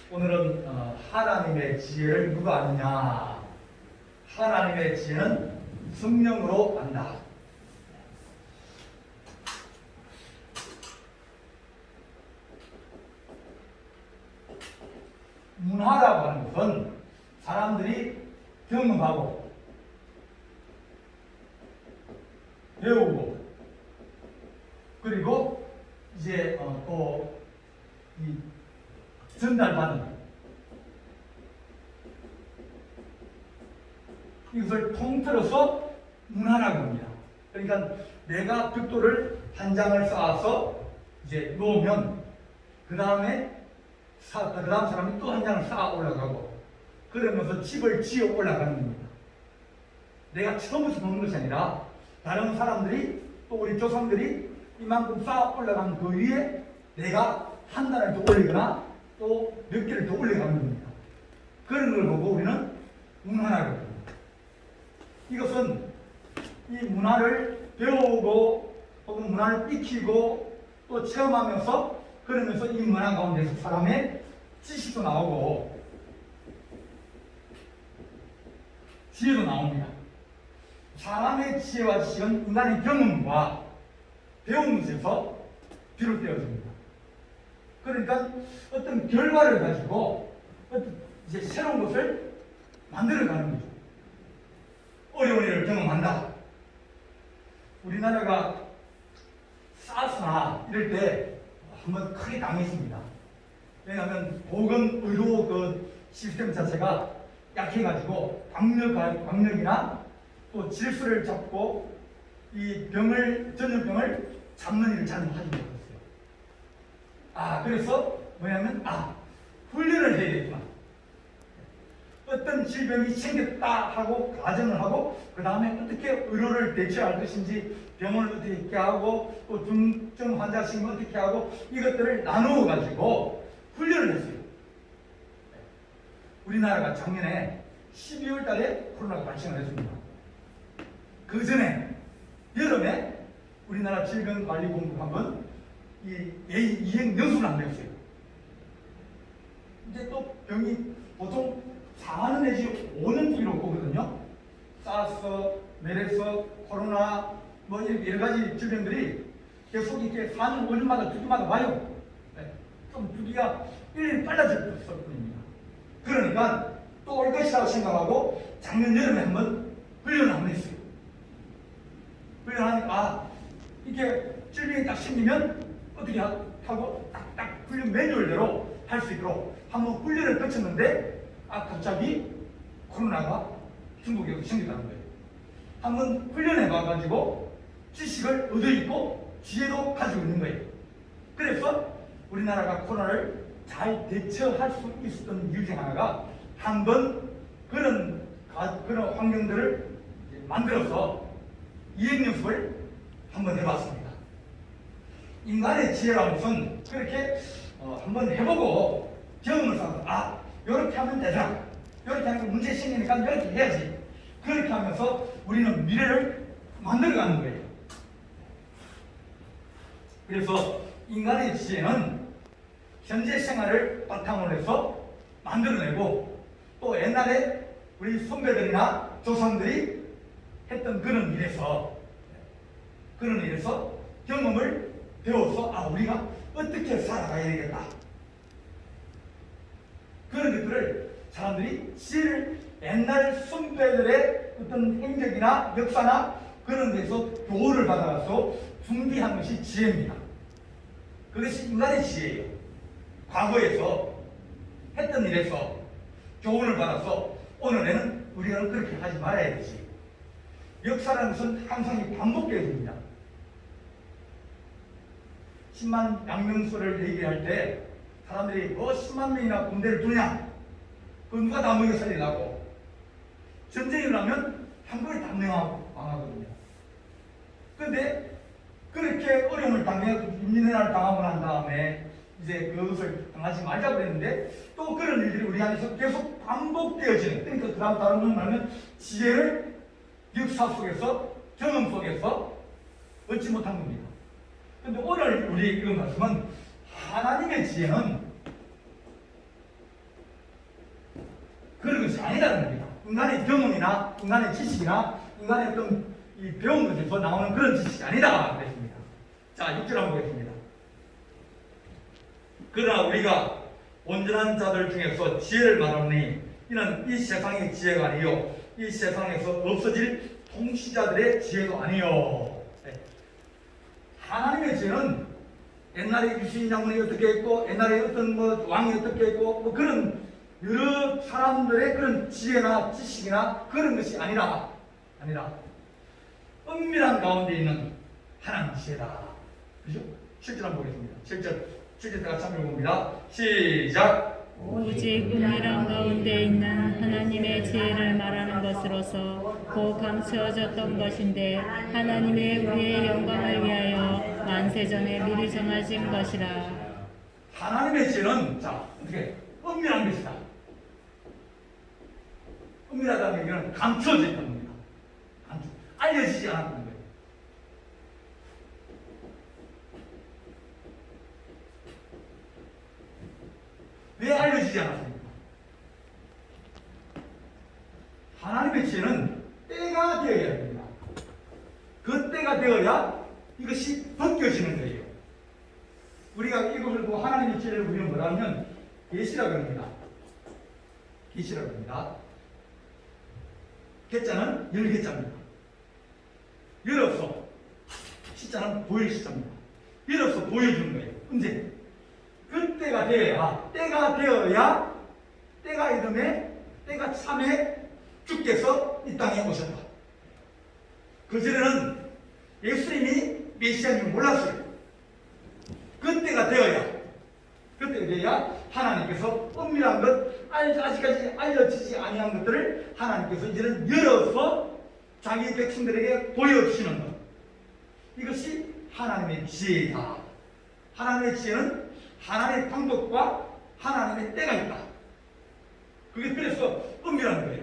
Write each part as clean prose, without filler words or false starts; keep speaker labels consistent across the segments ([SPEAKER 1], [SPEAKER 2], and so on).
[SPEAKER 1] 오늘은 하나님의 지혜를 누가 아느냐? 하나님의 지혜는 성령으로 안다. 문화라고 하는 것은 사람들이 경험하고 배우고 그리고 이제 또 이 전달받는 이것을 통틀어서 문화라고 합니다. 그러니까 내가 벽돌을 한 장을 쌓아서 이제 놓으면 그 다음에 그 다음 사람이 또 한 장을 쌓아 올라가고 그러면서 집을 지어 올라가는 겁니다. 내가 처음부터 놓는 것이 아니라 다른 사람들이 또 우리 조상들이 이만큼 쌓아 올라간 그 위에 내가 한 단을 더 올리거나 또 몇 개를 더 올려가는 겁니다. 그런 걸 보고 우리는 문화라고 합니다. 이것은 이 문화를 배우고 혹은 문화를 익히고 또 체험하면서 그러면서 이 문화 가운데서 사람의 지식도 나오고 지혜도 나옵니다. 사람의 지혜와 지식은 인간의 경험과 배운 것에서 비롯되어집니다. 그러니까 어떤 결과를 가지고 이제 새로운 것을 만들어가는 거죠. 어려운 일을 경험한다. 우리나라가 사스나 이럴 때 한번 크게 당했습니다. 왜냐하면 보건의료 그 시스템 자체가 약해가지고 방역이나 또 질서를 잡고 이 전염병을 잡는 일을 잘 하지 못했어요. 그래서 뭐냐면 훈련을 해야겠구나. 어떤 질병이 생겼다 하고 가정을 하고 그 다음에 어떻게 의료를 대처할 것인지 병원을 어떻게 하고 또 중증 환자 생기면 어떻게 하고 이것들을 나누어 가지고 훈련을 했어요. 우리나라가 작년에 12월 달에 코로나가 발생을 했습니다. 그 전에 여름에 우리나라 질병관리본부가 한번 이 이행 연수를 안 했어요. 이제 또 병이 보통 4년 내지 5년 주기로 오거든요. 사스, 메르스, 코로나 뭐 이렇게 여러 가지 질병들이 계속 이렇게 4년, 5년마다 주기마다 와요. 좀 주기가 1년 빨라졌을 뿐입니다. 그러니까 또 올 것이라고 생각하고 작년 여름에 한번 훈련을 한번 했어요. 훈련하니까 이렇게 질병이 딱 생기면 어떻게 하고 딱딱 훈련 매뉴얼대로 할 수 있도록 한번 훈련을 거쳤는데 갑자기 코로나가 중국에서 생겼다는 거예요. 한번 훈련해 봐가지고 지식을 얻어있고 지혜도 가지고 있는 거예요. 그래서 우리나라가 코로나를 잘 대처할 수 있었던 이유 중 하나가 한번 그런 환경들을 만들어서 이행연습을 한번 해봤습니다. 인간의 지혜라는 것은 그렇게 한번 해보고 경험을 쌓아서 이렇게 하면 되잖아. 이렇게 하니까 문제 생기니까 이렇게 해야지. 그렇게 하면서 우리는 미래를 만들어가는 거예요. 그래서 인간의 지혜는 현재 생활을 바탕으로 해서 만들어내고 또 옛날에 우리 선배들이나 조상들이 했던 그런 일에서 경험을 배워서 우리가 어떻게 살아가야 되겠다. 그런 것들을 사람들이 지혜를 옛날 선배들의 어떤 행적이나 역사나 그런 데서 교훈을 받아서 준비한 것이 지혜입니다. 그것이 인간의 지혜예요. 과거에서 했던 일에서 교훈을 받아서 오늘에는 우리가 그렇게 하지 말아야 되지. 역사라는 것은 항상 반복되어집니다. 10만 양명설을 얘기할 때 사람들이 10만 명이나 군대를 두냐? 그 누가 다 먹여 살리려고? 전쟁이 일어나면 한국이 다 망하거든요. 그런데 그렇게 어려움을 인민해를 당하고 난 다음에 이제 그것을 당하지 말자고 그랬는데 또 그런 일들이 우리 안에서 계속 반복되어지는, 그러니까 그 다음 다른 건 말하면 지혜를 역사 속에서 경험 속에서 얻지 못한 겁니다. 그런데 오늘 우리 이 말씀은 하나님의 지혜는 그런 것이 아니라는 겁니다. 인간의 경험이나 인간의 지식이나 인간의 어떤 이 배운 것에서 나오는 그런 지식이 아니다 그랬습니다. 자, 6절 한번 보겠습니다. 그러나 우리가 온전한 자들 중에서 지혜를 말하니 이는 이 세상의 지혜가 아니요 이 세상에서 없어질 통치자들의 지혜도 아니요. 네. 하나님의 지혜는 옛날에 유시인 장군이 어떻게 했고 옛날에 어떤 뭐 왕이 어떻게 했고 뭐 그런 여러 사람들의 그런 지혜나 지식이나 그런 것이 아니라 은밀한 가운데 있는 하나님의 지혜다. 그죠? 7절 한번 보겠습니다. 7절 다 같이 한번 읽어봅니다. 시작.
[SPEAKER 2] 오직 은밀한 가운데 있는 하나님의 지혜를 말하는 것으로서 곧 감추어졌던 것인데 하나님의 우리의 영광을 위하여 만세전에 미리 정하신 것이라.
[SPEAKER 1] 하나님의 지혜는 자 어떻게 은밀한 것이다. 은밀하다는 얘기는 감추어져 있다는 겁니다. 알려지지 않았다는 거예요. 왜 알려지지 않았습니까? 하나님의 지혜는 때가 되어야 됩니다. 그 때가 되어야 이것이 벗겨지는 거예요. 우리가 이것을 보고 하나님의 지혜를 우리는 뭐라 하면 계시라고 합니다. 계시라고 합니다. 계자는 열계자입니다. 열어서 시자는 보일 시자입니다. 열어서 보여주는 거예요. 언제? 그때가 되어야 때가 이름에 때가 참에 주께서 이 땅에 오셨다. 그전에는 예수님이 메시아인 줄 몰랐어요. 그때가 되어야 하나님께서 은밀한 것 아직까지 알려지지 아니한 것들을 하나님께서 이제는 열어서 자기 백성들에게 보여주시는 것. 이것이 하나님의 지혜이다. 하나님의 지혜는 하나님의 방법과 하나님의 때가 있다. 그게 그래서 은밀한 거예요.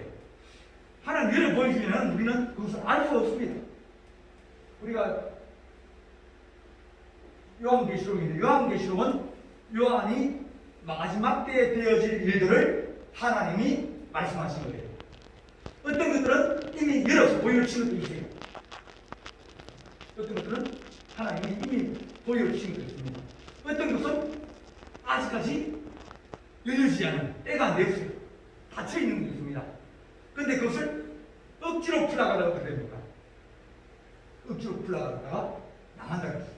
[SPEAKER 1] 하나님 열어 보여주면 우리는 그것을 알 수 없습니다. 우리가 요한계시록인데 요한계시록은 요한이 마지막 때에 되어질 일들을 하나님이 말씀하신 거예요. 어떤 것들은 이미 열어서 보여주신 것도 있어요. 어떤 것들은 하나님이 이미 보여주신 것도 있습니다. 어떤 것은 아직까지 열리지 않은 때가 안 됐어요. 닫혀 있는 것도 있습니다. 그런데 그것을 억지로 풀어가다가 어떻게 됩니까? 억지로 풀어가다가 나간다 그랬어요.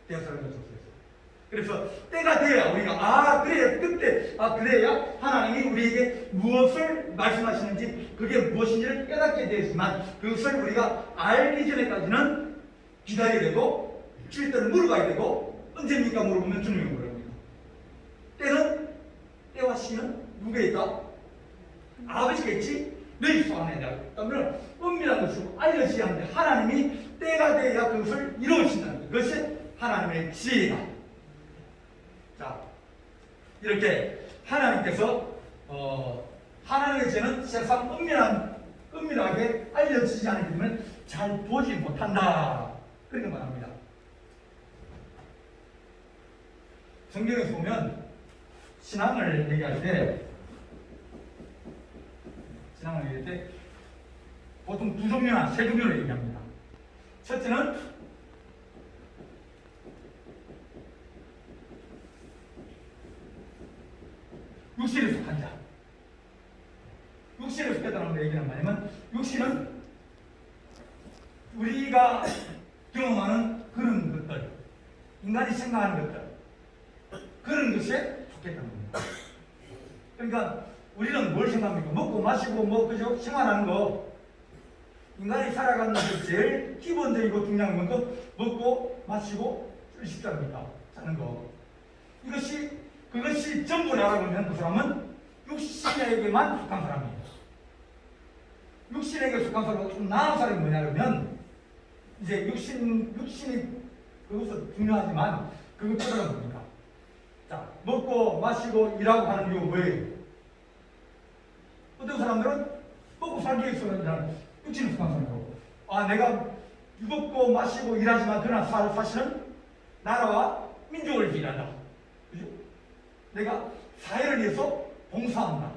[SPEAKER 1] 대사를 줬어요. 그래서 때가 돼야 우리가 그래야 그때 그래야 하나님이 우리에게 무엇을 말씀하시는지 그게 무엇인지를 깨닫게 되지만 그것을 우리가 알기 전에까지는 기다려야 되고 줄 때는 물어봐야 되고 언제입니까 물어보면 주님이 물어봅니다. 때와 시는 누구에 있다? 아버지가 있지 너희 수 안에 있다. 그러면 은밀한 것이고 알려지지 않는데 하나님이 때가 돼야 그것을 이루어진다는 것. 그것이 하나님의 지혜다. 자, 이렇게 하나님께서 하나님의 지혜는 세상 은밀하게 알려지지 않으면 잘 보지 못한다. 그렇게 말합니다. 성경에서 보면 신앙을 얘기할 때 보통 두 종류나 세 종류를 얘기합니다. 첫째는 육신에 속한 자. 육신에 속했다는 얘기는 뭐냐면 육신은 우리가 경험하는 그런 것들, 인간이 생각하는 것들, 그런 것에 속했다는 겁니다. 그러니까 우리는 뭘 생각합니까? 먹고 마시고 그죠? 생활하는 거. 인간이 살아가는 게 제일 기본적이고 중요한 것도 먹고 마시고 식사입니다. 자는 거. 그것이 전부라고 하면 그 사람은 육신에게만 속한 사람이에요. 육신에게 속한 사람은 좀 나은 사람이 뭐냐면 이제 육신이 그것도 중요하지만 그것보다는 뭡니까? 자, 먹고 마시고 일하고 하는 이유가 뭐예요? 어떤 사람들은 먹고 살기 위해서 육신에 속한 사람이고 내가 먹고 마시고 일하지만 그러나 사실은 나라와 민족을 위해 일한다. 그죠? 내가 사회를 위해서 봉사한다.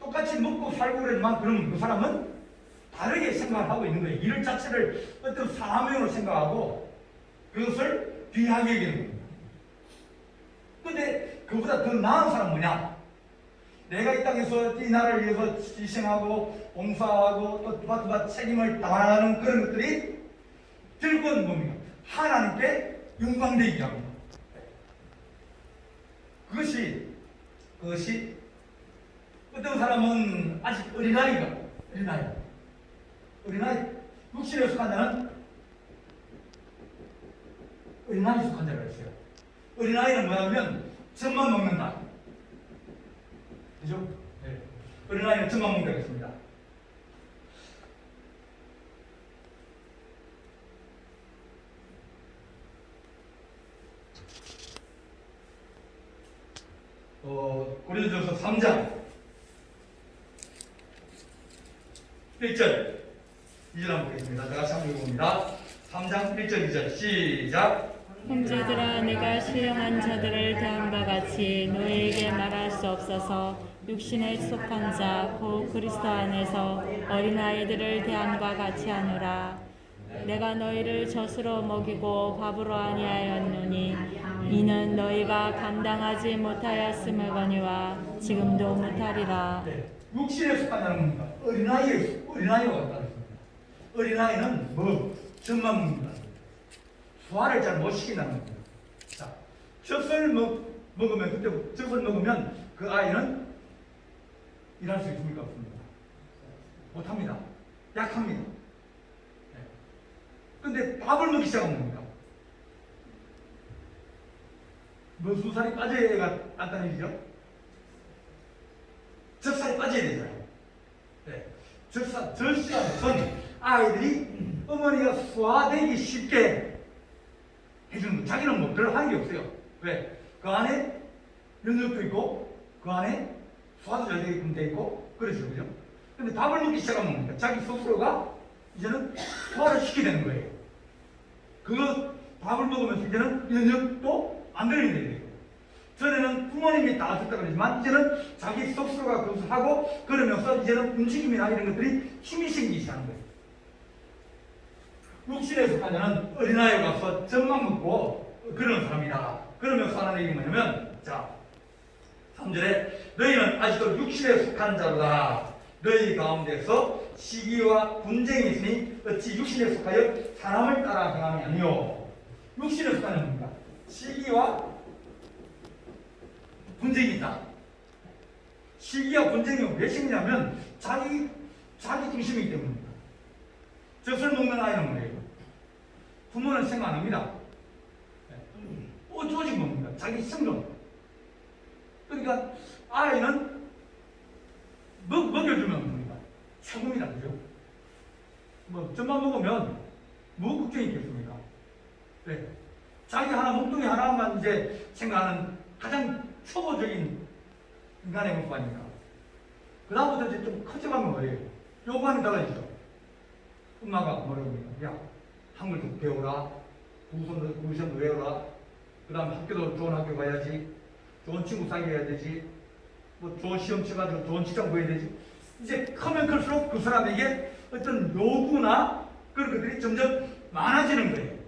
[SPEAKER 1] 똑같이 먹고 살고 그러지만 그럼 그 사람은 다르게 생각을 하고 있는 거예요. 일 자체를 어떤 사명으로 생각하고 그것을 귀하게 여기는 겁니다. 근데 그보다 더 나은 사람은 뭐냐? 내가 이 땅에서 이 나라를 위해서 희생하고 봉사하고 또 바투바 책임을 다하는 그런 것들이 결국은 뭡니까? 하나님께 영광되게 합니다. 그것이 어떤 사람은 아직 어린아이 육신에 속한 자는 어린아이에 속한 자가 있어요. 어린아이는 뭐냐면 젖만 먹는다. 그죠? 네. 어린아이는 젖만 먹는다고 했습니다. 고린도전서 3장 1절 2절 한번 보겠습니다. 제가 참 읽어봅니다. 3장 1절 2절 시작.
[SPEAKER 2] 형제들아 내가 신령한 자들을 대함과 같이 너희에게 말할 수 없어서 육신에 속한 자 곧 그리스도 안에서 어린아이들을 대함과 같이 하노라. 내가 너희를 젖으로 먹이고 밥으로 아니하였노니 이는 너희가 감당하지 못하였음이거니와 지금도 못하리라.
[SPEAKER 1] 네. 육신에 속한 자는 뭡니까? 어린아이와 같다. 어린아이는 젖만 먹는다. 소화를 잘 못 시킨다는 겁니다. 자, 젖을 먹으면 그 아이는 일할 수 있습니까? 없습니까? 못합니다. 약합니다. 네. 근데 밥을 먹기 시작하면 뭡니까? 무슨 살이 빠져야 간다는 얘기죠? 젖살이 빠져야 되잖아요. 네. 젖시간 아이들이 어머니가 소화되기 쉽게 해주는 거. 자기는 뭐 별로 하는 게 없어요. 왜? 그 안에 면역도 있고 그 안에 소화도 잘 되게끔 돼 있고 그러죠, 그죠? 근데 밥을 먹기 시작하면 뭡니까? 자기 스스로가 이제는 소화를 시키게 되는 거예요. 그 밥을 먹으면서 이제는 면역도 만들어야 돼요. 전에는 부모님이 다 줬다 그러지만 이제는 자기 스스로가 그것을 하고 그러면서 이제는 움직임이나 이런 것들이 힘이 생기기 시작하는 거예요. 육신에 속한 자는 어린아이에 가서 젖만 먹고 그러는 사람이다. 그러면서 하는 얘기가 뭐냐면, 자, 3절에 너희는 아직도 육신에 속한 자로다. 너희 가운데서 시기와 분쟁이 있으니 어찌 육신에 속하여 사람을 따라 행함이 아니요. 육신에 속한 자는 뭡니까? 시기와 분쟁이 있다. 시기와 분쟁이 왜 생기냐면 자기 중심이기 때문입니다. 젖을 먹는 아이는 뭐예요? 부모는 생각 안 합니다. 오직 뭡니까? 자기 성정. 그러니까 아이는 먹여주면 뭡니까? 최고입니다. 그죠? 젖만 먹으면 뭐 걱정이 있겠습니까? 네. 자기 목동이 하나만 이제 생각하는 가장 초보적인 인간의 모습 아닙니까? 그 다음부터 이제 좀 커져가면 뭐예요? 요구하는 달라지죠. 엄마가 뭐라고 합니까? 야, 한글도 배워라. 구성도 외워라. 그 다음에 학교도 좋은 학교 가야지. 좋은 친구 사귀어야 되지. 좋은 시험 쳐가지고 좋은 직장 구해야 되지. 이제 크면 클수록 그 사람에게 어떤 요구나 그런 것들이 점점 많아지는 거예요.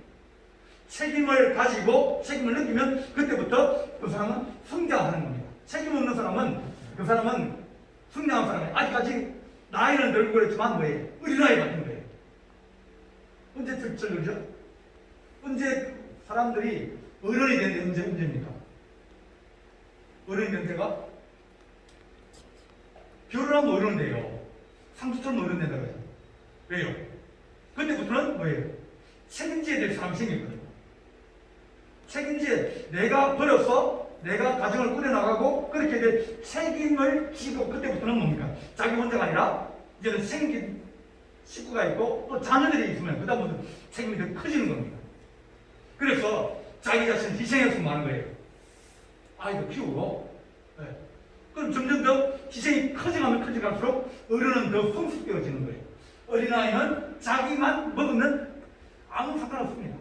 [SPEAKER 1] 책임을 가지고 책임을 느끼면 그때부터 그 사람은 성장하는 겁니다. 책임 없는 사람은 그 사람은 성장한 사람이 아직까지 나이는 들고 그랬지만 뭐예요? 어린아이 같은 거예요. 언제 그러죠? 언제 사람들이 어른이 된 게 언제입니까? 어른이 된 때가 결혼하면 어른 돼요. 상수처럼 어른 된다고 해요. 왜요? 그때부터는 뭐예요? 책임져야 될 사람이 생겼거든요. 책임질, 내가 버려서 내가 가정을 꾸려나가고 그렇게 될 책임을 지고 그때부터는 뭡니까? 자기 혼자가 아니라 이제는 생긴 식구가 있고 또 자녀들이 있으면 그 다음부터 책임이 더 커지는 겁니다. 그래서 자기 자신을 희생해서 많은 거예요. 아이도 키우고. 네. 그럼 점점 더 희생이 커져가면 커져갈수록 어른은 더 성숙되어지는 거예요. 어린아이는 자기만 먹으면 아무 상관없습니다.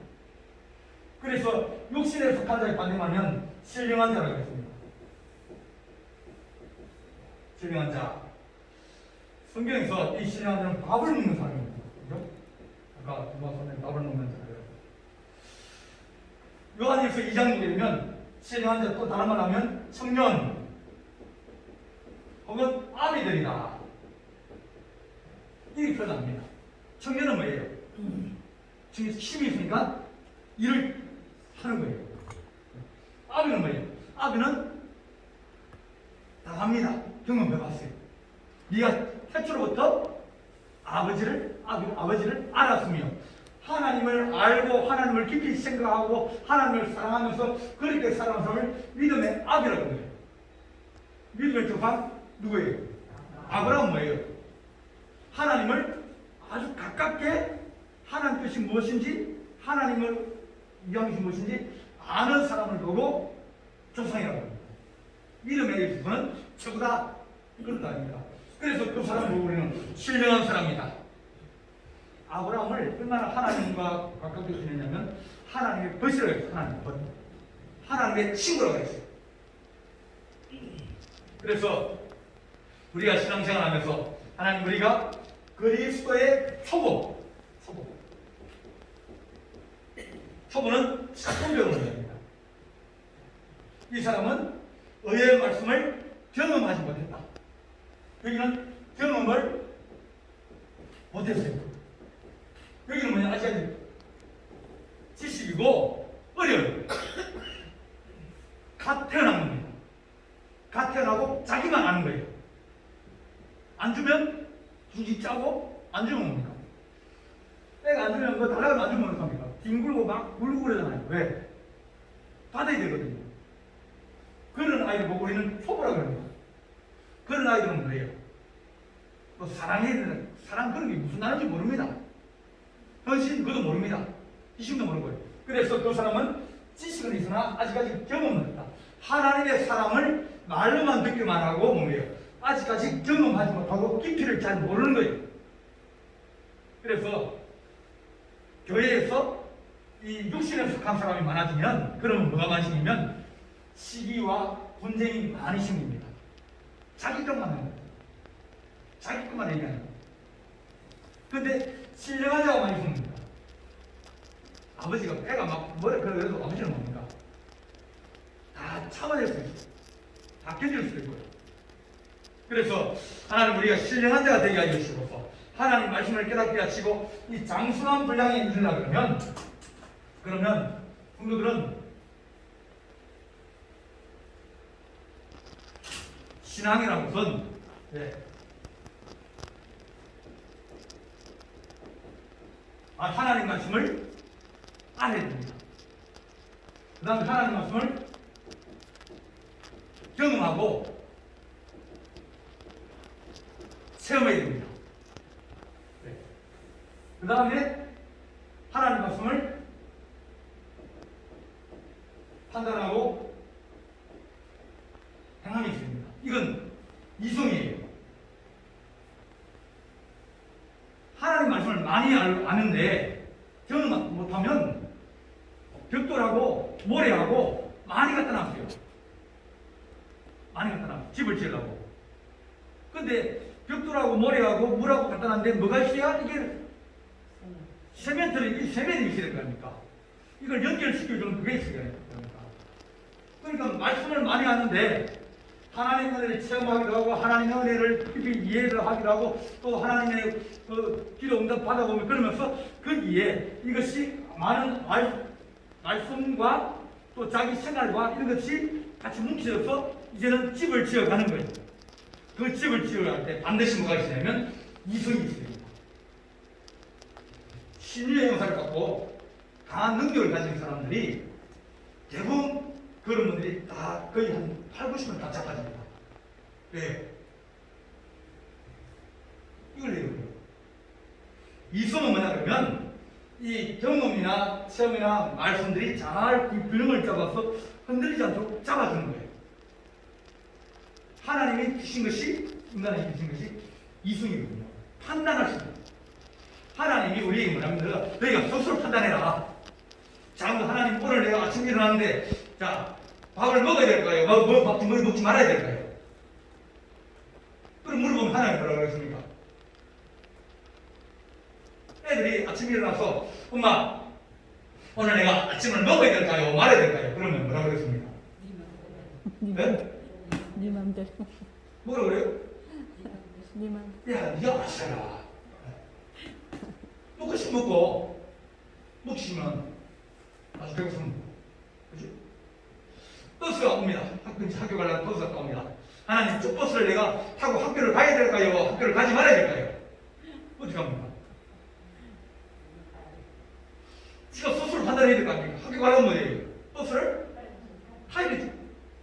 [SPEAKER 1] 그래서 육신에 속한 자의 반대하면 신령한 자라고 했습니다. 신령한 자. 성경에서 이 신앙자는 밥을 먹는 사람입니다. 그죠? 아까 누가 손에 밥을 먹는 사람이에요. 요한일서 2장 보게 되면 신앙자 또 다른 말 하면 청년 혹은 아비들이다. 이렇게 표현합니다. 청년은 뭐예요? 지금 힘이 있으니까 일을 하는 거예요. 아비는 뭐예요? 아비는 당합니다. 경험해봤어요. 네가 태초로부터 아버지를 알았으며 하나님을 알고 하나님을 깊이 생각하고 하나님을 사랑하면서 그렇게 살아가는 사람을 믿음의 아비라고 해요. 믿음의 조상 누구예요? 아브라함 뭐예요? 하나님을 아주 가깝게 하나님 뜻이 무엇인지 하나님을 위한 것이 무엇인지 아는 사람을 보고 조상이라고 합니다. 믿음의 부분은 최고다 그런 거 아닙니다. 그래서 그 사람을 보고 우리는 신령한 사람이다. 아브라함을 얼마나 하나님과 가깝게 지내냐면 하나님의 벗이라고 했어요. 하나님의 친구라고 했어요. 그래서 우리가 신앙생활 하면서 하나님 우리가 그리스도의 초보는 착한 경험입니다. 이 사람은 의의 말씀을 경험하지 못했다. 여기는 경험을 못했어요. 여기는 뭐냐? 아직 지식이고 어려워요. 갓 태어난 겁니다. 갓 태어나고 자기만 아는 거예요. 안 주면 주지 짜고 안 주면 뭡니까? 애가 안 주면 뭐 달라고 안 주면 어떡합니까? 뒹굴고 막 울고 그러잖아요. 왜? 받아야 되거든요. 그런 아이를 보고 우리는 초보라고 합니다. 그런 아이들은 뭐예요? 또 사랑해야 되는, 사랑 그런 게 무슨 나라인지 모릅니다. 헌신 그것도 모릅니다. 희심도 모르고요. 그래서 그 사람은 지식은 있으나 아직까지 경험은 없다. 하나님의 사랑을 말로만 듣기만 하고 뭐예요? 아직까지 경험하지 못하고 깊이를 잘 모르는 거예요. 그래서 교회에서 이 육신에 속한 사람이 많아지면 그러면 뭐가 많이 생기면 시기와 분쟁이 많이 생깁니다. 자기 것만 하는 거예요. 자기 것만 얘기하는 거예요. 그런데 신령한 자가 많이 생깁니다. 아버지가 애가 막 뭐래 그래도 아버지는 뭡니까? 다 참아낼 수 있어요. 다 견딜 수 있고요. 그래서 하나님 우리가 신령한 자가 되게 하여 주시고서 하나님 말씀을 깨닫게 하시고 이 장순한 분량에 이르려 그러면 성도들은 신앙이라는 것은 하나님 말씀을 알아야 됩니다. 그 다음에 하나님 말씀을 경험하고 체험해야 됩니다. 그 다음에 하나님 말씀을 판단하고 행함이 있습니다. 이건 이성이에요. 하나님 말씀을 많이 아는데 경험 못하면 벽돌하고 모래하고 많이 갖다 놨어요. 많이 갖다 놨어요. 집을 지으려고. 근데 벽돌하고 모래하고 물하고 갖다 놨는데 뭐가 있어야 이게 세면이 있어야 될 거 아닙니까? 이걸 연결시켜주는 그게 있어야 됩니까? 그러니까 말씀을 많이 하는데 하나님의 은혜를 체험하기도 하고 하나님의 은혜를 깊이 이해를 하기도 하고 또 하나님의 기도 응답 받아보면 그러면서 거기에 이것이 많은 말씀과 또 자기 생활과 이런 것이 같이 뭉쳐져서 이제는 집을 지어가는 거예요. 그 집을 지어갈 때 반드시 뭐가 있으냐면 이성이 있습니다. 신유의 형사를 갖고 강한 능력을 가진 사람들이 대부분 그런 분들이 다 거의 한 8, 90은 다 작가집니다. 왜? 이걸 해요. 이성은 뭐냐 그러면 이 경험이나 체험이나 말씀들이 잘 균형을 잡아서 흔들리지 않도록 잡아주는 거예요. 하나님이 주신 것이 인간에게 주신 것이 이성이거든요. 판단할 수 있어요. 하나님이 우리에게 뭐냐면 너희가 스스로 판단해라. 자, 하나님 오늘 내가 아침 일어났는데 자 밥을 먹어야 될까요? 뭐 먹지 말아야 될까요? 그럼 물어보면 하나님 뭐라고 그랬습니까? 애들이 아침에 일어나서 엄마 오늘 내가 아침을 먹어야 될까요? 말아야 될까요? 그러면 뭐라 그랬습니까? 네?
[SPEAKER 2] 네 맘대로.
[SPEAKER 1] 뭐라 그래요?
[SPEAKER 2] 네 맘.
[SPEAKER 1] 야, 네가 알아서라. 먹고 싶으면 먹고 먹기 싫으면 아주 배고프면 먹고. 그지? 버스가 옵니다. 학교 가려면 버스가 옵니다. 하나님, 저 버스를 내가 타고 학교를 가야 될까요? 학교를 가지 말아야 될까요? 어떻게 합니까? 지가 스스로 판단해야 될 거 아닙니까? 학교 가려면 뭐 돼요? 버스를 타야 되죠.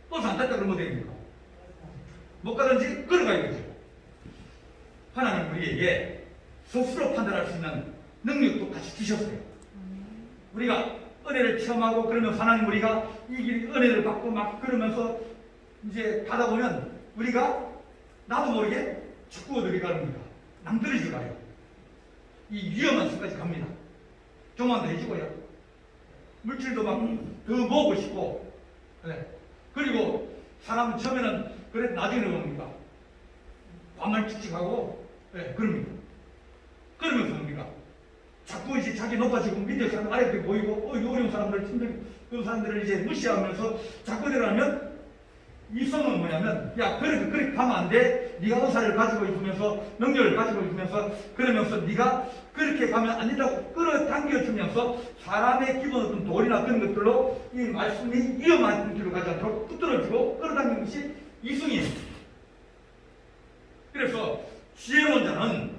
[SPEAKER 1] 버스 안 탔다 그러면 뭐 됩니까? 못 가든지 걸어가야 되죠. 하나님 우리에게 스스로 판단할 수 있는 능력도 같이 주셨어요. 우리가 은혜를 체험하고 그러면서 하나님 우리가 이 길 은혜를 받고 막 그러면서 이제 가다 보면 우리가 나도 모르게 자꾸 어디로 가는가 남들이 가요. 이 위험한 순간까지 갑니다. 교만도 해주고요. 물질도 막 더 모으고 싶고. 네. 그리고 사람은 처음에는 그래 나중에는 뭡니까? 반말 찍찍하고 네, 그럽니다. 그러면서 뭡니까? 자꾸 이제 자기 높아지고 밑에 사람 아래에 보이고 이 어려운 사람들 힘들 그 사람들을 이제 무시하면서 자꾸 내려가면 이성은 뭐냐면 야 그렇게 가면 안 돼. 네가 의사를 가지고 있으면서 능력을 가지고 있으면서 그러면서 네가 그렇게 가면 안 된다고 끌어당겨주면서 사람의 기본 어떤 돌이나 그런 것들로 이 말씀이 위험한 길로 가지 않도록 붙들어주고 끌어당기는 것이 이승이에요. 그래서 지혜로운 자는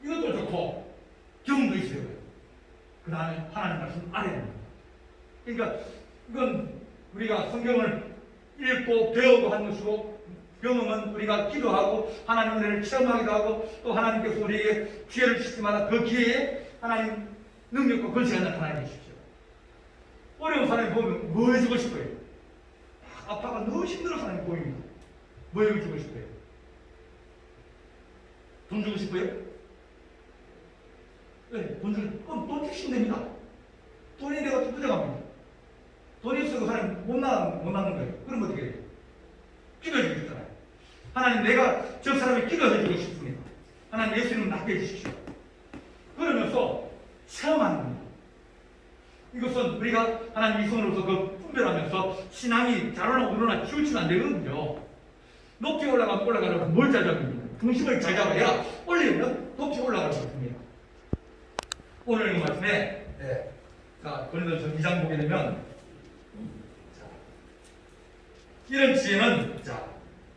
[SPEAKER 1] 이것도 좋고 경험도 있어요. 그 다음에 하나님 말씀 알아야 됩니다. 그러니까 이건 우리가 성경을 읽고 배우고 하는 것이고 경험은 우리가 기도하고 하나님 은혜를 체험하기도 하고 또 하나님께서 우리에게 기회를 주실 때마다 그 기회에 하나님 능력과 권세가 나타나게 해주십시오. 어려운 사람이 보면 뭐 해주고 싶어요? 아빠가 너무 힘들어 사람이 보입니다. 뭐 해주고 싶어요? 돈 주고 싶어요? 네, 돈 주시면 됩니다. 돈이 내가 부족합니다. 돈이 없어서 그 사람이 못 낳는 거예요. 그럼 어떻게 해요? 기도해 주겠잖아요. 하나님 내가 저 사람이 기도해 주고 싶습니다. 하나님 예수님 낫게 해주십시오. 그러면서 체험하는 겁니다. 이것은 우리가 하나님 이성으로서 그 분별하면서 신앙이 자라나 오르나 치우치면 안 되거든요. 높이 올라가려면 뭘 잘 잡습니까? 중심을 잘 잡아야 올리면 높이 올라갈 수 있습니다. 오늘 이 말씀에 자, 고린도서 2장 보게 되면 이런 지혜는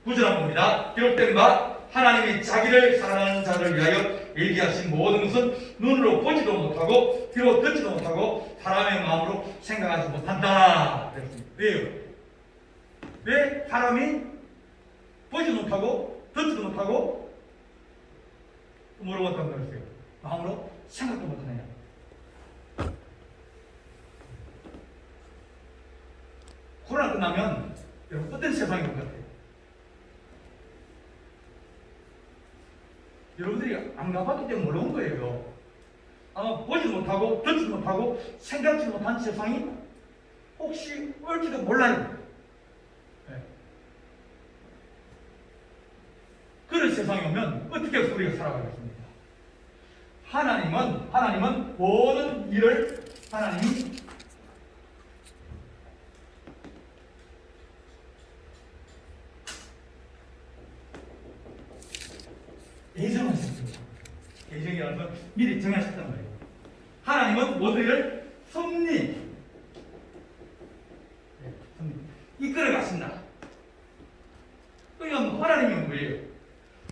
[SPEAKER 1] 구절한 겁니다. 기록된 바 하나님이 자기를 사랑하는 자를 위하여 얘기하신 모든 것은 눈으로 보지도 못하고 귀로 듣지도 못하고 사람의 마음으로 생각하지 못한다. 왜요? 왜 사람이 보지도 못하고 듣지도 못하고 뭐로 못한다고 했어요? 마음으로 생각도 못하느냐? 코로나 끝나면 여러분 어떤 세상이 올 것 같아요? 여러분들이 안 가봤기 때문에 모르는 거예요. 아마 보지도 못하고 듣지도 못하고 생각지도 못한 세상이 혹시 올지도 몰라요. 네. 그런 세상이 오면 어떻게 해서 우리가 살아가겠습니까? 하나님은 모든 일을 하나님이 예정하셨습니다. 예정이라는 건 미리 정하셨단 말이에요. 하나님은 모든 일을 섭리 이끌어 가신다. 그러면 하나님은 뭐예요?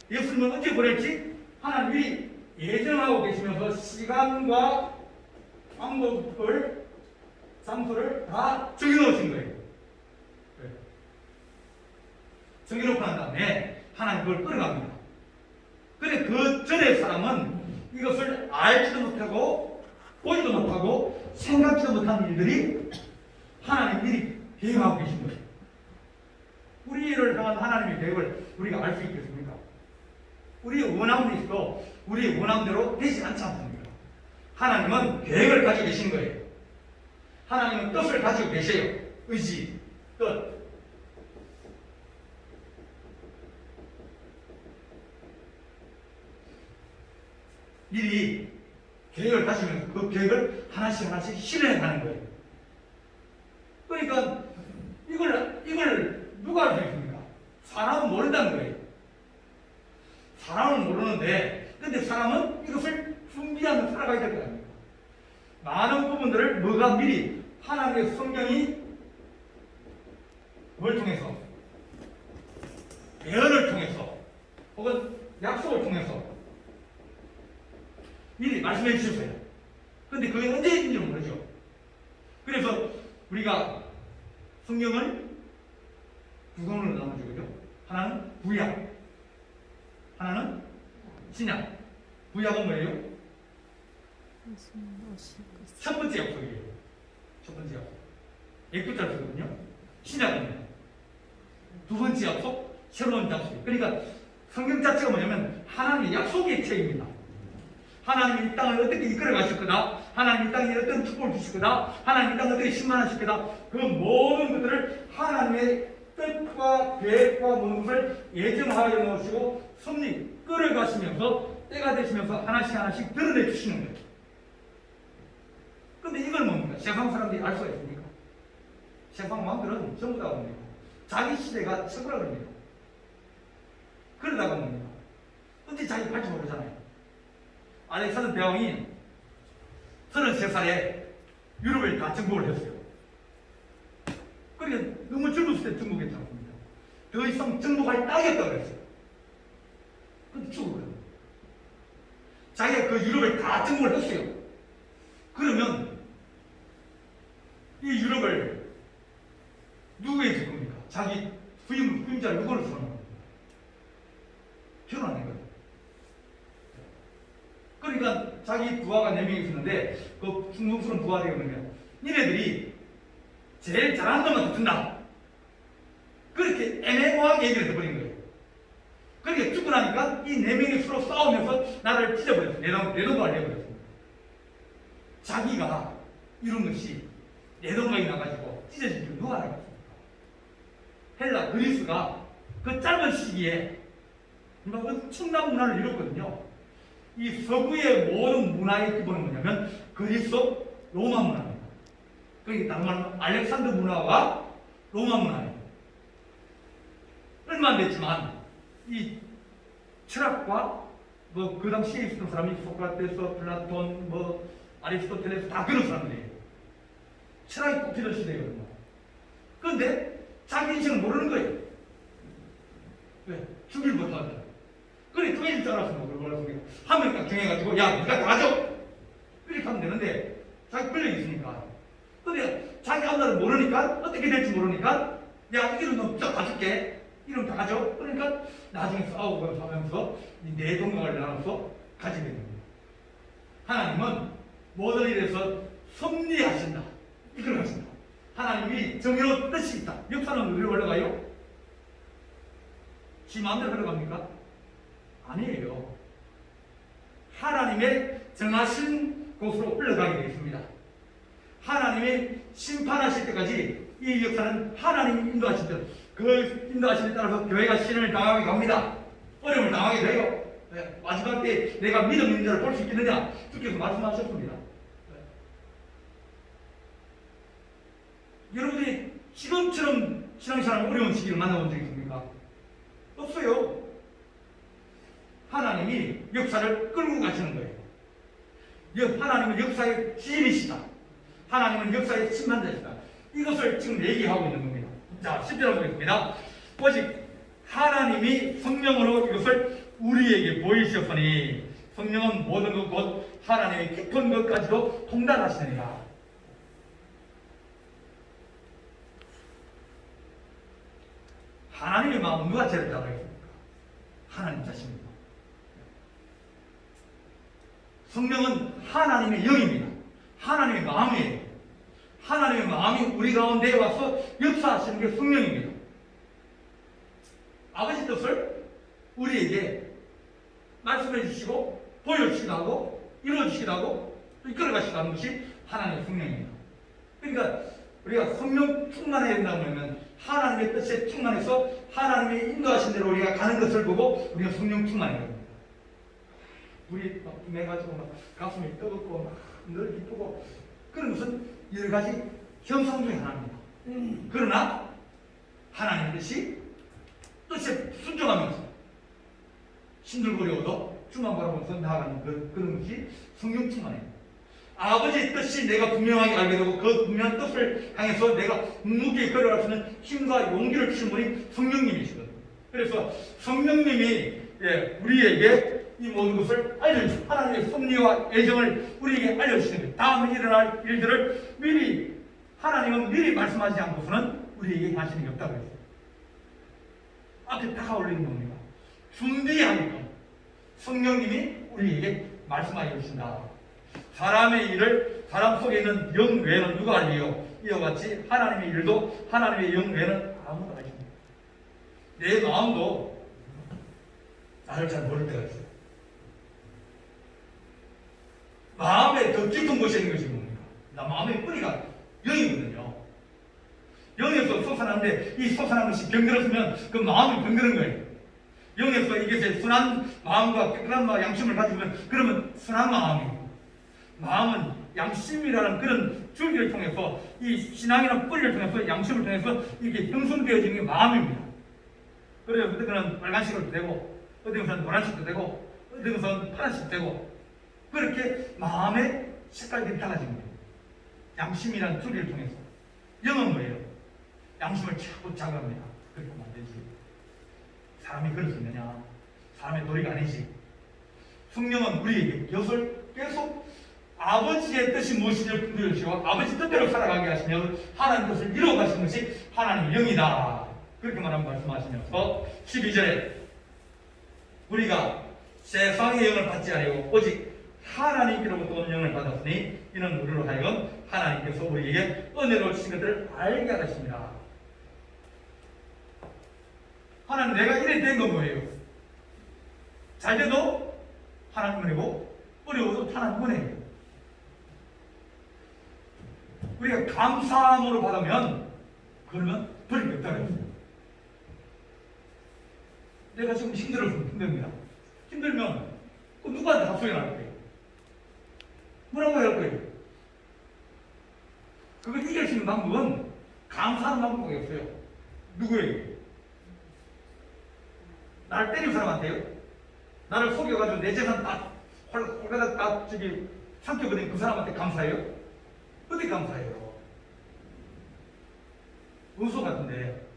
[SPEAKER 1] 예수님은 언제 보낼지 하나님이 예정하고 계시면서 시간과 방법을 장소를 다 정해놓으신 거예요. 정해놓고 난 다음에 하나님 그걸 끌어갑니다. 그래 그 전에 사람은 이것을 알지도 못하고 보지도 못하고 생각지도 못한 일들이 하나님 미리 계획하고 계신 거예요. 우리를 향한 하나님의 계획을 우리가 알 수 있겠습니까? 우리의 원함도 있어 우리의 원함대로 되지 않지 않습니까? 하나님은 계획을 가지고 계신 거예요. 하나님은 뜻을 가지고 계세요. 의지, 뜻. 미리 계획을 가지면서 그 계획을 하나씩 하나씩 실현해 가는 거예요. 그러니까 이걸 누가 할 수 있습니까? 사람은 모른다는 거예요. 사람은 모르는데, 근데 사람은 이것을 준비하면서 살아가야 될 거 아닙니까? 많은 부분들을 뭐가 미리 하나님의 성경이 뭘 통해서, 예언을 통해서 혹은 약속을 통해서 미리 말씀해 주셨어요. 근데 그게 언제인지는 모르죠. 그래서 우리가 성경을 두 권으로 나누죠. 그죠? 하나는 구약, 하나는 신약. 구약은 뭐예요? 첫 번째 약속이에요. 첫 번째 약속. 예끝자를 쓰거든요. 신약은 두 번째 약속, 새로운 약속. 그러니까 성경 자체가 뭐냐면 하나님의 약속의 책입니다. 하나님이 이 땅을 어떻게 이끌어 가실 거다. 하나님이 이 땅에 어떤 축복을 주실 거다. 하나님이 이 땅을 어떻게 신만하실 거다. 그 모든 것들을 하나님의 뜻과 계획과 모든 것을 예정하여 놓으시고 섭리 끌어가시면서 때가 되시면서 하나씩 하나씩 드러내 주시는 거예요. 근데 이걸 뭡니까? 세상 사람들이 알 수가 있습니까? 세상 왕들은 전부 다 뭡니까? 자기 시대가 최고라 그럽니다. 그러다가 뭡니까? 언제 자기 갈지 모르잖아요. 알렉산더 대왕이 33살에 유럽을 다 정복을 했어요. 그러니까 너무 젊었을 때 정복했지 않습니까? 더 이상 정복할 땅이 없다고 그랬어요. 근데 죽었거든요. 자기가 그 유럽을 다 정복을 했어요. 그러면 이 유럽을 누구에게 줄 겁니까? 자기 후임자를 누구를 주는 겁니까? 결혼하는 거예요. 그러니까 자기 부하가 4명이 있었는데 그 충성스러운 부하들이 뭐냐면 니네들이 제일 잘하는 놈한테 준다. 그렇게 애매모호하게 얘기를 해버린 거예요. 그러니까 죽고 나니까 이 4명이 서로 싸우면서 나를 찢어버렸어요. 내동강을 내버렸습니다. 자기가 이룬 것이 내동강이 나가지고 찢어진 줄 누가 알았습니까? 헬라, 그리스가 그 짧은 시기에 엄청난 문화를 이뤘거든요. 이 서구의 모든 문화의 기본은 뭐냐면 그리스 로마 문화입니다. 그러니까 다른 말로 알렉산더 문화와 로마 문화예요. 얼마 안 됐지만 이 철학과 뭐 그 당시에 있었던 사람이 소크라테스, 플라톤, 뭐 아리스토텔레스 다 그런 사람들이에요. 철학이 꽃피던 시대거든요. 그런데 자기 인생을 모르는 거예요. 왜? 죽일 못하잖아. 그래, 정해질 줄 알았어. 한 명 딱 정해가지고, 야, 네가 다 가져! 이렇게 하면 되는데, 자기 권력이 있으니까. 근데 자기 앞날을 모르니까, 어떻게 될지 모르니까, 야, 이런 놈쫙 가줄게. 이름 다 가져. 그러니까 나중에 싸우고 하면서 내 동강을 나눠서 가지게 됩니다. 하나님은 모든 일에서 섭리하신다. 이걸 하신다. 하나님이 정의로운 뜻이 있다. 역사는 어디로 흘러가요? 지 마음대로 흘러갑니까? 아니에요. 하나님의 정하신 곳으로 흘러가게 되어 있습니다. 하나님이 심판하실 때까지 이 역사는 하나님이 인도하실 때, 그 인도하심에 따라서 교회가 신을 당하게 갑니다. 어려움을 당하게 돼요. 네. 마지막 때 내가 믿음 있는 자를 볼 수 있겠느냐? 주께서 말씀하셨습니다. 네. 여러분들이 지금처럼 신앙생활 어려운 시기를 만나본 적이 있습니까? 없어요. 하나님이 역사를 끌고 가시는 거예요. 하나님은 역사의 주인이시다. 하나님은 역사의 심판자시다. 이것을 지금 얘기하고 있는 겁니다. 자, 10절 보겠습니다. 오직 하나님이 성령으로 이것을 우리에게 보이셨으니 성령은 모든 것 곧 하나님의 깊은 것까지도 통달하시느니라. 하나님의 마음은 누가 제일 잘 알겠습니까? 하나님 자신입니다. 성령은 하나님의 영입니다. 하나님의 마음이에요. 하나님의 마음이 우리 가운데 와서 역사하시는 게 성령입니다. 아버지 뜻을 우리에게 말씀해 주시고 보여주시기도 하고 이루어주시기도 하고 이끌어 가시기도 하는 것이 하나님의 성령입니다. 그러니까 우리가 성령 충만해야 된다고 하면 하나님의 뜻에 충만해서 하나님의 인도하신 대로 우리가 가는 것을 보고 우리가 성령 충만해야 됩니다. 불이 막 임해가지고 막 가슴이 뜨겁고 막 늘 기쁘고 그런 것은 여러 가지 현상 중에 하나입니다. 그러나 하나님 뜻이 뜻에 순종하면서 신들거려도 주만 바라보면서 나아가는 그런 것이 성령 충만이에요. 아버지의 뜻이 내가 분명하게 알게 되고 그 분명한 뜻을 향해서 내가 묵묵히 걸어갈 수 있는 힘과 용기를 주신 분이 성령님이시거든요. 그래서 성령님이 우리에게 이 모든 것을 알려주시고 하나님의 섭리와 애정을 우리에게 알려주시는 거예요. 다음에 일어날 일들을 미리 하나님은 미리 말씀하지 않고서는 우리에게 하시는 게 없다고 했어요. 앞에 다가올리는 겁니다. 준비하니까 성령님이 우리에게 말씀하여 주신다. 사람의 일을 사람 속에 있는 영 외에는 누가 알리요? 이와 같이 하나님의 일도 하나님의 영 외에는 아무도 알지 못해요. 내 마음도 나를 잘 모를 때가 있어요. 마음에 더 깊은 곳에 있는 것이 뭡니까? 나 마음의 뿌리가 영이거든요. 영에서 솟아나는데 이 솟아난 것이 병들었으면 그 마음이 병드는 거예요. 영에서 이것에 순한 마음과 깨끗한 마음, 양심을 가지면 그러면 순한 마음이에요. 마음은 양심이라는 그런 줄기를 통해서 이 신앙이라는 뿌리를 통해서 양심을 통해서 이게 형성되어지는 게 마음입니다. 그래서 어떤 것은 빨간색도 되고 어떤 것은 노란색도 되고 어떤 것은 파란색도 되고 그렇게 마음의 색깔들이 달라집니다. 양심이라는 줄기를 통해서. 영은 뭐예요? 양심을 자꾸 자극합니다. 그렇게 하면 안 되지. 사람이 그럴 수 있느냐? 사람의 도리가 아니지. 성령은 우리에게 이것을 계속 아버지의 뜻이 무엇인지를 분별하시고 아버지 뜻대로 살아가게 하시며 하나님 뜻을 이루어가시는 것이 하나님의 영이다. 그렇게 말씀하시면서 12절에 우리가 세상의 영을 받지 아니하고 오직 하나님께로부터 온 영을 받았으니 이는 우리로 하여금 하나님께서 우리에게 은혜로 주신 것들을 알게 하십니다. 하나님 내가 이래 된 건 뭐예요? 잘 돼도 하나님 은혜고 어려워도 하나님 은혜예요. 우리가 감사함으로 받으면 그러면 버릴 게 없다는 거예요. 내가 지금 힘들어서 힘듭니다. 힘들면 그 누구한테 합소리 날 거예요? 뭐라고 할 거예요? 그걸 이길 수 있는 방법은 감사하는 방법밖에 없어요. 누구에게? 나를 때린 사람한테요? 나를 속여가지고 내 재산 다 홀가닥 다 삼켜버린 그 사람한테 감사해요? 어디 감사해요? 은소 같은데.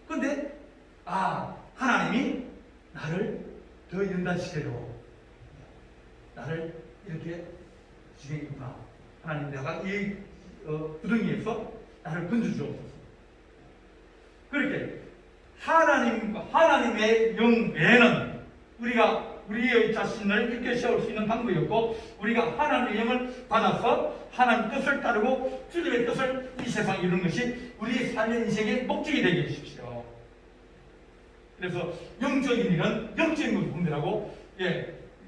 [SPEAKER 1] 근데 하나님이 나를 더 연단시켜요. 나를 이렇게 지내겠구나. 하나님 내가 이 구덩이에서 나를 건져주옵소서. 그렇게 하나님의 영 외에는 우리가 우리의 자신을 이렇게 세울 수 있는 방법이 없고 우리가 하나님의 영을 받아서 하나님 뜻을 따르고 주님의 뜻을 이 세상에 이루는 것이 우리의 삶의 인생의 목적이 되게 해주십시오. 그래서 영적인 일은 영적인 것을 분별하고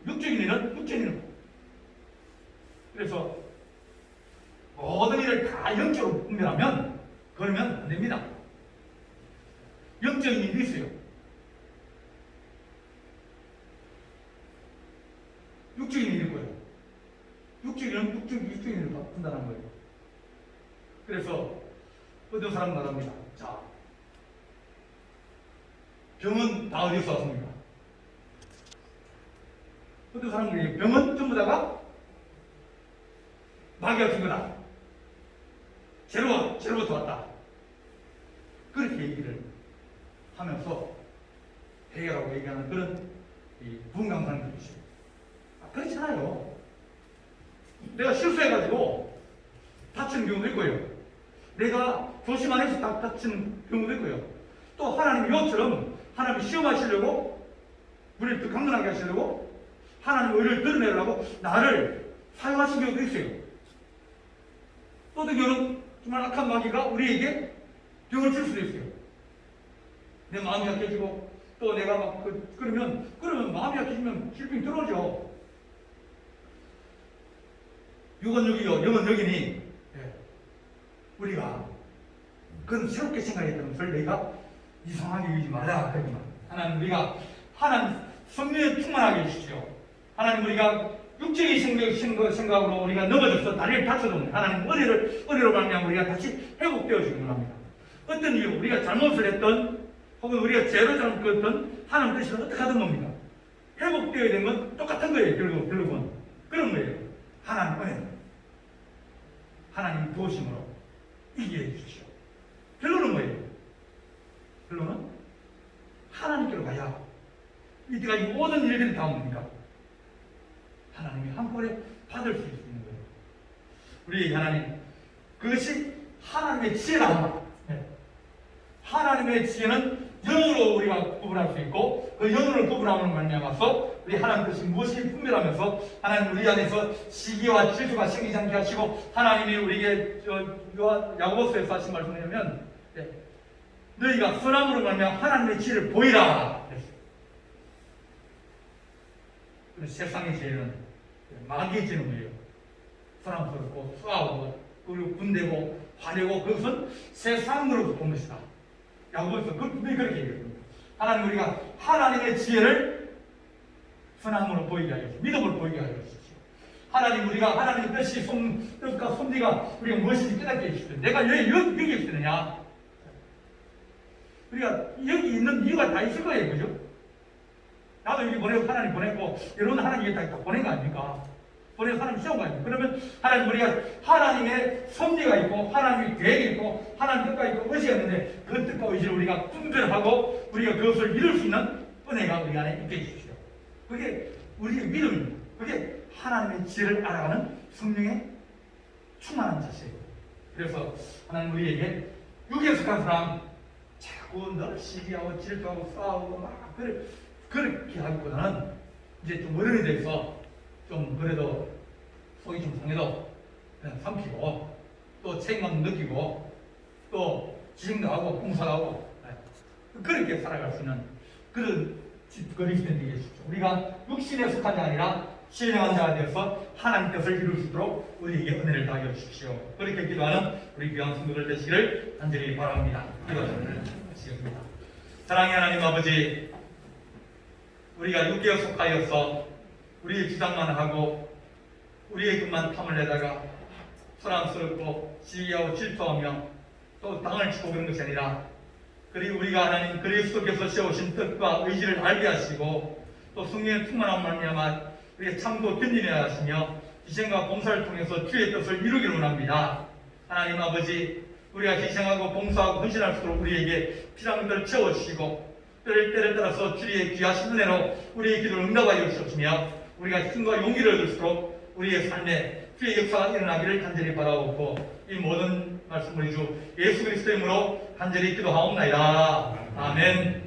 [SPEAKER 1] 육적인 일은 육적인 일. 그래서 모든 일을 다 영적으로 분별하면 그러면 안 됩니다. 영적인 일이 있어요. 육적인 일이 뭐예요? 육적인 일은 육적인 일을 분단하는 거예요. 그래서 어떤 사람은 말합니다. 자, 병은 다 어디서 왔습니까? 어떤 사람들이 병은 전부 다가 마귀가 준 거다. 제로부터 왔다. 그렇게 얘기를 하면서 해결하고 얘기하는 그런 부흥강사님들이 있어요. 그렇지 않아요. 내가 실수해가지고 다치는 경우도 있고요. 내가 조심 안 해서 다치는 경우도 있고요. 또 하나님 이것처럼 하나님이 시험하시려고 우리를 더 강건하게 하시려고 하나님 의를 드러내려고 나를 사용하신 경우도 있어요. 또 어떤 경우는 정말 악한 마귀가 우리에게 병을 줄 수도 있어요. 내 마음이 약해지고 또 내가 막 그러면 마음이 약해지면 질병이 들어오죠. 육은 육이요 영은 영이니 우리가 그런 새롭게 생각했던 것을 내가 이상하게 여기지 말라. 하나님 우리가 하나님 성령에 충만하게 해주십시오. 하나님 우리가 육적인 생각으로 우리가 넘어져서 다리를 다쳐도 하나님 은혜로 말미암아 우리가 다시 회복되어지기 원합니다. 어떤 이유 우리가 잘못을 했던 혹은 우리가 죄로 잘못했던 하나님 뜻이 어떻게 하든 뭡니까? 회복되어야 되는 건 똑같은 거예요. 결국은 그런 거예요. 하나님 은혜, 하나님 도우심으로 이기게 해주십시오. 결론은 뭐예요? 결론은 하나님께로 가야 이때까지 모든 일들이 다 뭡니까? 하나님이 한꺼번에 받을 수 있는 거예요. 우리 하나님, 그것이 하나님의 지혜다. 네. 하나님의 지혜는 영으로 우리가 구분할 수 있고 그 영으로 구분함으로 말미암아서 우리 하나님 뜻이 무엇이 분별하면서 하나님 우리 안에서 시기와 질투가 생기지 않게 하시고 하나님이 우리에게 야고보서에서 하신 말씀을 하면 네. 너희가 선함으로 말미암아 하나님의 지혜를 보이라. 세상의 죄는 마귀의 죄는 뭐예요? 사랑스럽고 수하고 그리고 군대고 화내고 그것은 세상으로부터 본 것이다. 야고보에서 분명히 그렇게 얘기합니다. 하나님 우리가 하나님의 지혜를 선함으로 보이게 하여 주십시오. 믿음으로 보이게 하여 주십시오. 하나님 우리가 하나님의 뜻이 뜻과 섭리가 우리가 무엇인지 깨닫게 해주십시오. 내가 왜 여기 있느냐? 우리가 여기 있는 이유가 다 있을 거예요. 그죠? 나도 여기 보내고 하나님 보냈고 여러분 하나님이 다 보낸 거 아닙니까? 보내서 하나님 시험 거 아닙니까? 그러면 하나님 우리가 하나님의 섭리가 있고 하나님의 계획이 있고 하나님 뜻과 있고 의지가 있는데 그 뜻과 의지를 우리가 분별하고 우리가 그것을 이룰 수 있는 은혜가 우리 안에 있게 해주십시오. 그게 우리의 믿음입니다. 그게 하나님의 지혜를 알아가는 성령의 충만한 자세예요. 그래서 하나님 우리에게 육에 속한 사람 자꾸 늘 시기하고 질투하고 싸우고 막 그렇게 하기보다는 이제 좀 어른이 돼서 좀 그래도 속이 좀 상해도 그냥 삼키고 또 책임감 느끼고 또 지식도 하고 봉사도 하고 그렇게 살아갈 수 있는 그런 그리스도인 되게 해주십시오. 우리가 육신에 속한 자가 아니라 신령한 자가 되어서 하나님 뜻을 이룰 수 있도록 우리에게 은혜를 다하여 주십시오. 그렇게 기도하는 우리 귀한 성도들 되시기를 간절히 바랍니다. 기도를 하시겠습니다. 사랑의 하나님 아버지, 우리가 육계에 속하여서 우리의 주장만 하고 우리의 것만 탐을 내다가 소란스럽고 시기하고 질투하며 또 당을 치고 그런 것이 아니라 그리고 우리가 하나님 그리스도께서 세우신 뜻과 의지를 알게 하시고 또 성령의 충만한 말미암아 우리의 참고 견디내야 하시며 희생과 봉사를 통해서 주의 뜻을 이루기를 원합니다. 하나님 아버지, 우리가 희생하고 봉사하고 헌신할수록 우리에게 필요한 것을 채워주시고 때를 따라서 주의 귀하신 은혜로 우리의 기도를 응답하여 주셨으며 우리가 힘과 용기를 얻을수록 우리의 삶에 주의 역사가 일어나기를 간절히 바라옵고 이 모든 말씀 우리 주 예수 그리스도의 이름으로 간절히 기도하옵나이다. 아멘.